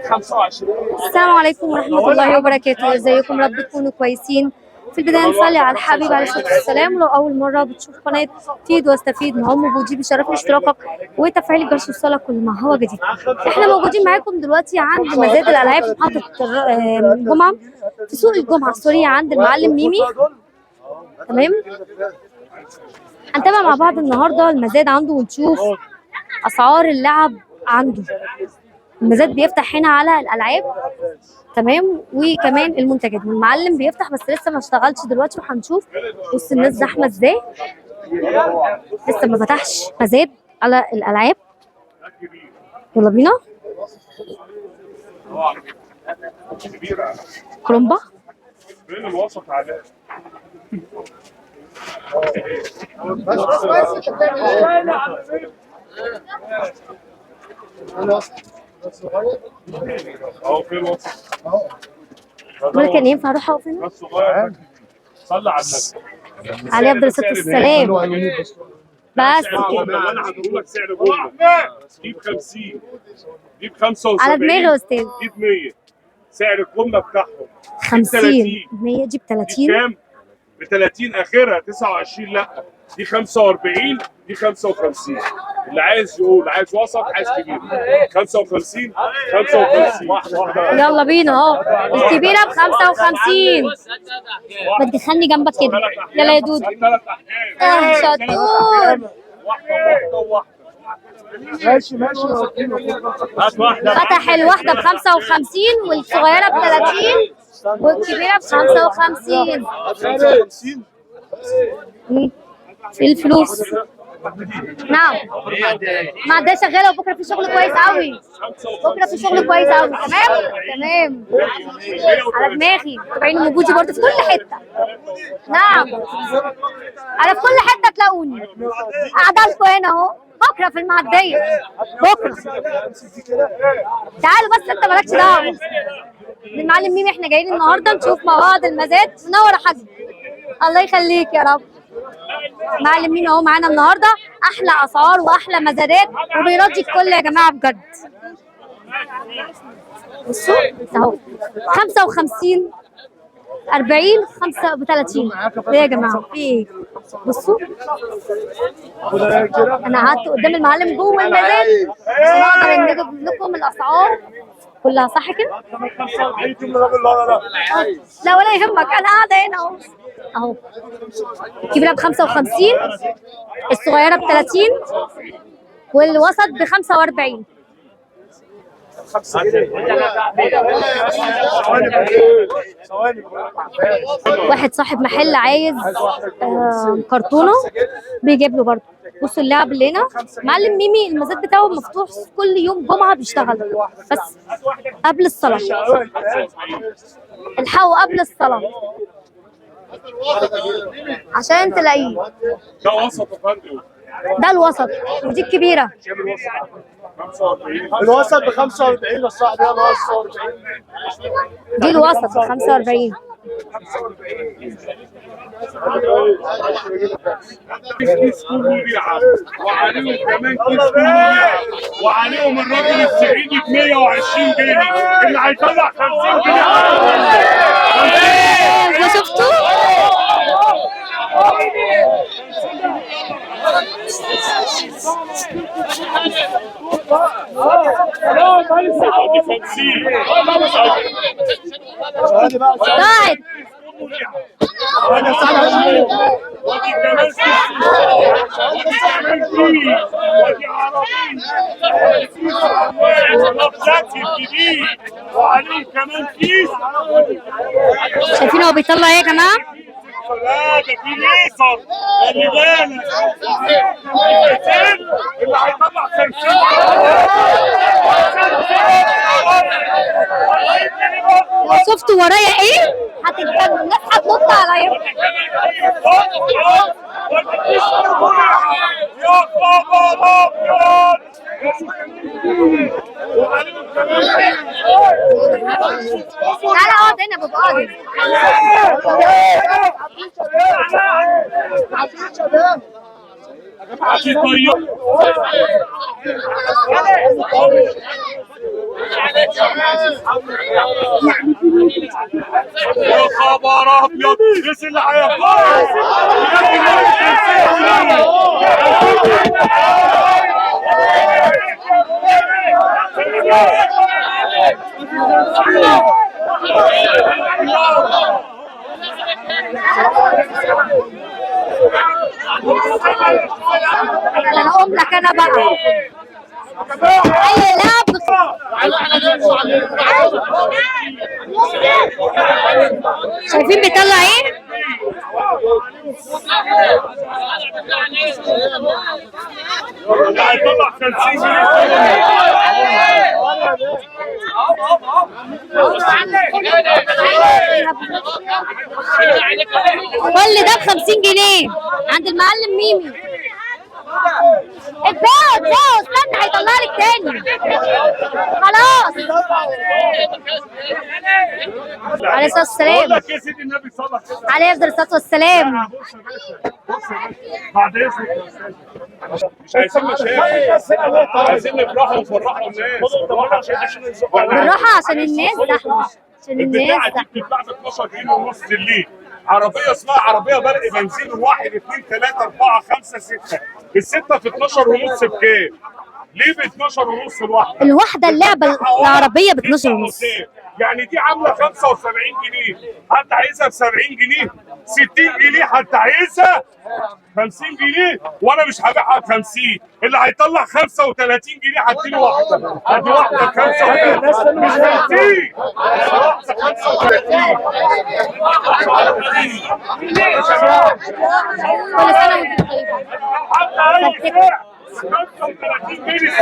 السلام عليكم ورحمة الله وبركاته، ازيكم؟ رب تكونوا كويسين. في البداية نصلي على الحبيب عليه الصلاة والسلام. لو أول مرة بتشوف قناة فيد واستفيد مع أم بوجي بشرف اشتراكك وتفعيل الجرس والصلاة كل ما هو جديد. احنا موجودين معاكم دلوقتي عند مزاد الألعاب في محطة الجمعة في سوق الجمعة السورية عند المعلم ميمي. تمام، هنتابع مع بعض النهارده المزاد عنده ونشوف أسعار اللعب عنده. المزاد بيفتح هنا على الألعاب، تمام، وكمان المنتجات. المعلم بيفتح بس لسه ما اشتغلش دلوقتي، وهنشوف بص الناس زحمه ازاي. لسه ما فتحش مزاد على الالعاب. يلا بينا. كرومبا فين الوسط عليه؟ اهو في الوسط دول كان ينفع اروح اقف هنا؟ الصغير صلي على النبي عليه افضل الصلاه والسلام. بس انا هقول لك سعر جمله دي ب 50 دي ب 75 على دماغي يا استاذ. دي ب 100 سعر الجمله بتاعهم 50 100 دي ب 30 دي كام؟ ب 30 اخرها 29 لا دي 45 دي 55 اللي عايز يقول عايز وسط عايز كبير 55 55 يلا بينا اهو. الكبيره ب 55. ما تدخلني جنبك كده. يلا يا دودو. شطور. ماشي هات واحده فتح الواحده ب 55 والصغيره ب 30 والكبيره ب 55. في الفلوس. نعم، ما ده شغاله وبكره في شغل كويس قوي. بكره في شغل كويس قوي. تمام على دماغي. تابعيني موجودي برضه في كل حته. نعم، انا في كل حته تلاقوني قاعده لكم هنا اهو. بكره في المعديه بكره. تعالوا بس انت مالكش دعوه. المعلم ميمي احنا جايين النهارده نشوف مع بعض المزاد. منور يا حاج. الله يخليك يا رب. معلم ميمي اهو معانا النهارده. احلى اسعار واحلى مزادات وبيرضي الكل يا جماعه بجد. بصوا اهو 55 40 35. ايه يا جماعه في ايه؟ بصوا انا قعدت قدام المعلم جوه المزاد عشان اقدر نجيب لكم الاسعار كلها صح كده؟ لا ولا يهمك، انا قاعده هنا اهو. اهو الكبيره ب 55 الصغيره ب 30 والوسط ب 45. واحد صاحب محل عايز كرتونه بيجيب له برضه. بصوا اللعب اللي هنا. معلم ميمي المزاد بتاعه مفتوح كل يوم جمعه بيشتغل بس قبل الصلاه. الحقوا قبل الصلاه عشان تلاقيه. ده وسط يا فندم. ده الوسط ودي الكبيره. الوسط ب 45 يا صاحبي. يلا 45 دي الوسط ب 45. كيس كله بيعه وعليهم كمان كيس كله بيعه وعليهم الراجل الصعيدي ب 120 جنيه اللي هيطلع 50 جنيه. ما شفتوا؟ ضاعت. ودي كمان ودي عربية وعليه كمان كيس. شايفين هو بيطلع ايه يا جماعه؟ لا ده في ليزر خلي بالك اللي هيطلع 50. لو شفتوا ورايا ايه هتتجنن. الناس هتنط عليا. يا خبر ابيض. تعالى اقعد هنا بابا اقعد. يا خبر ابيض، ايش اللي هيفوز؟ انا اقوم لك انا بقى. اي لعب شايفين بيطلع ايه؟ هيطلع 50 كل ده ب50 جنيه عند المعلم ميمي. اتباعوا استنى هيطلع لك تاني. خلاص. عليه الصلاة والسلام. بقول لك يا سيدي النبي صلى الله عليه وسلم. عليه افضل الصلاة والسلام. بص يا باشا، بص يا باشا، بعد اذنك يا استاذ، مش عايزين مشاكل، عايزين نفرحوا ونفرحوا الناس. بالراحة عشان الناس زحمة. عشان البتاعة الناس دي بتتباع ب 12 جنيه ونص الليل. عربية اسمها عربية برق بنزين 1 2 3 4 5 6. الستة في 12 ونص بكام؟ ليه ب 12 ونص الواحدة؟ الواحدة اللعبة العربية ب 12 ونص. يعني دي عاملة 75 جنيه، حد عايزها ب 70 جنيه، 60 جنيه حد عايزها 50 جنيه، وانا مش هبيعها ب 50، اللي هيطلع 35 جنيه هديله واحدة، ادي واحدة ب 35 مش 50. كل سنة وانتم طيبين. حتى اي سعر 35 جنيه.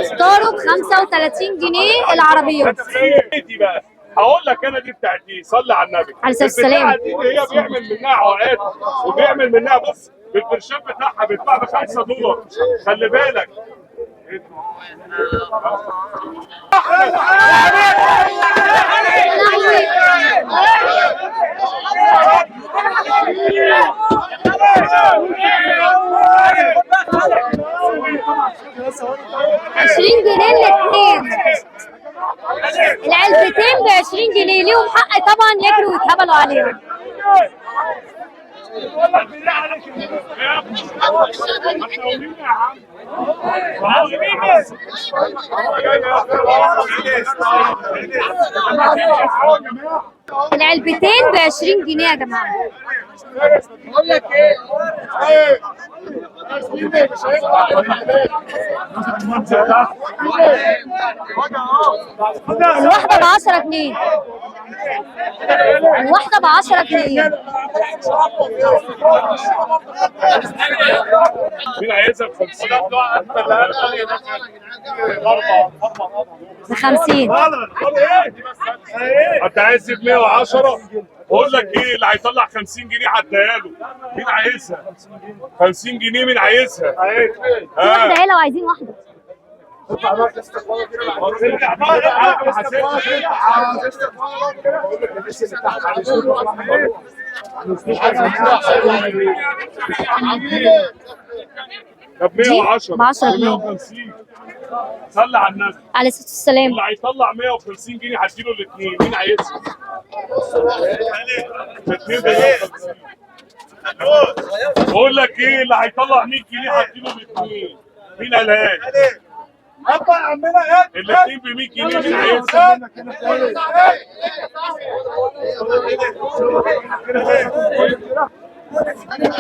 ستارو ب35 جنيه العربية. دي بقى هقول لك انا دي بتاعت دي، صلي على النبي. عليه الصلاة والسلام. البتاعة دي هي بيعمل منها عقاد وبيعمل منها، بص بالبرشام بتاعها بيتباع ب $5، خلي بالك. $20 الاثنين. العلبتين ب20 جنيه، ليهم حق طبعا يجروا ويتهبلوا عليهم. العلبتين ب20 جنيه يا جماعه. بقول لك ايه؟ الواحده ب10 جنيه. الواحده ب10 جنيه. مين عايزها ب 50؟ ب50. انت عايز ب 110؟ بقول لك ايه، اللي هيطلع 50 جنيه هديها له. مين عايزها؟ 50 جنيه مين عايزها؟ واحده اهي لو عايزين واحده. طب 110 ب10 جنيه. 150. صلي على النبي. عليه الصلاه والسلام. اللي هيطلع 150 جنيه هديله الاثنين، مين عايزها؟ الاثنين ب 150. بقول لك ايه، اللي هيطلع 100 جنيه هديله الاثنين، مين قالها؟ يا عمنا ايه؟ الاثنين ب 100 جنيه، مين عايزها؟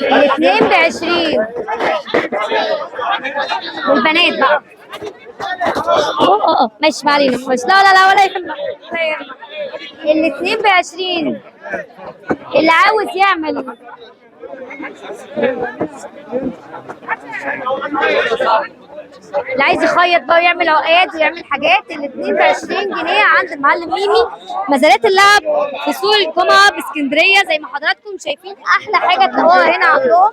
الاثنين ب20. والبنات بقى. ماشي ما علينا، ماشي. لا ولا يهمك. الاثنين ب20. اللي عاوز يعمل اللي عايز يخيط بقى ويعمل عقاد ويعمل حاجات، الاتنين ب 20 جنيه عند المعلم ميمي. مزادات اللعب في سوق الجمعة باسكندرية زي ما حضراتكم شايفين، أحلى حاجة تلاقوها هنا عندهم.